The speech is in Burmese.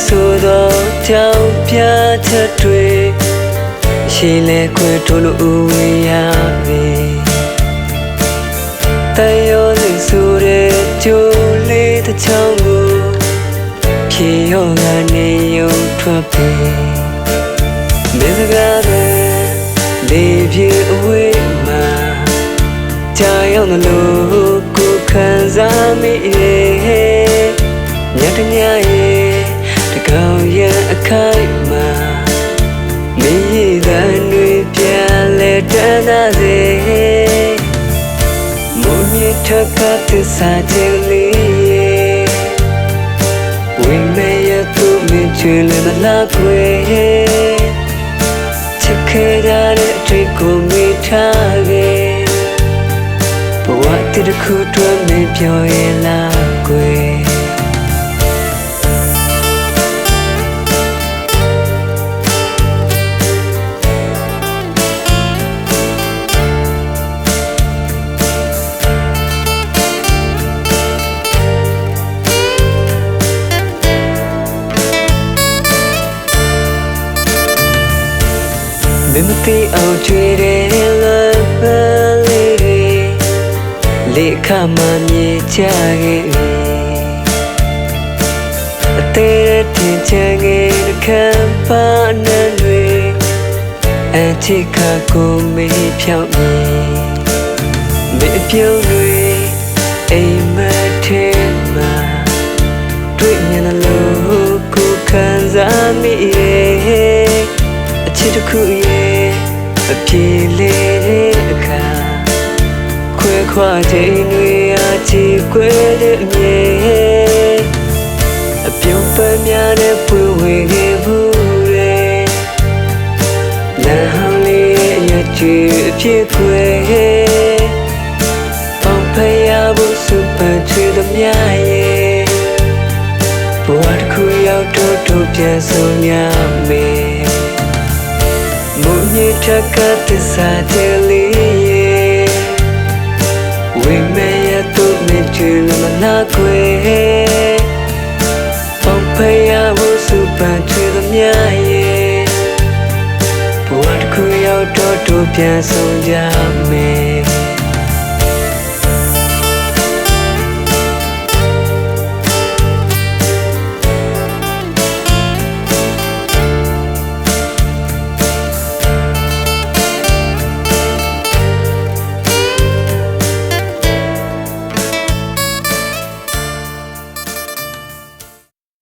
ဆိုသောကြောင်ပြချက်တွေရှိလဲခွေထိုးလို့ဦးဝေးရပြီတန်ရောစီဆိုတဲ့ကျိုးလေးတစ်ချောင်းကိုဖြေရောကနေရုံထွက်ပြီမင်းစကားတွေလေးပြေအဝေးမှာကြာရောက်လို့ကိုခံစားမိရဲ့ညတညရဲ့တကောင်ရဲ့အခိုက်မှာမင်းရည်သံတွေပြန်လဲတန်းသာစေမုန်မြစ်ထပ်ကသစ္စာချင်လေးဝိမဲရသူမင်းချွေလည်းမလားခွေချက်ခဲကြတဲ့အထိတ်ကိုမိထားခဲ့ဘဝတစ်ခုတွဲမင်းပြောရင်လားခွေမင်းမသိအောင်ကြွေတဲ့လမ်းပန်းလေးတွေလက်ခမမြေချခဲ့ပြီအသေးတင်ချင်ခဲ့တဲ့ခံပါနံတွေအချစ်ခါကိုမေးဖြောင်းနေမင်းပြုံးတွေအိမ်မထဲမှာတွေ့မြင်လို့ကိုခံစားမိရဲ့အချစ်တစ်ခုရဲ့အပြေလေးတဲ့အခါခွဲခွာချိန်တွေအချစ်ကွယ်တဲ့အမြဲအပြုံးပန်းများနဲ့ပွေဝေခဲ့ဘူးတဲ့လမ်းဟောင်းလေးရဲ့ချစ်အဖြစ်ကွယ်ပေါင်ဖျားဖို့စပန်ချွေသမျှရဲ့ဘဝတစ်ခုရောက်တော့ပြန်ဆုံးရမယ်မုန်မြစ်ထပ်ကသစ္စာချင်လေးဝိမဲရသူမင်းချွေလည်းမလားခွေပေါင်ဖျားဖို့စပန်ချွေသမျှရဲ့ဘဝတစ်ခုရောက်တော့ပြန်ဆုံးကြမယ်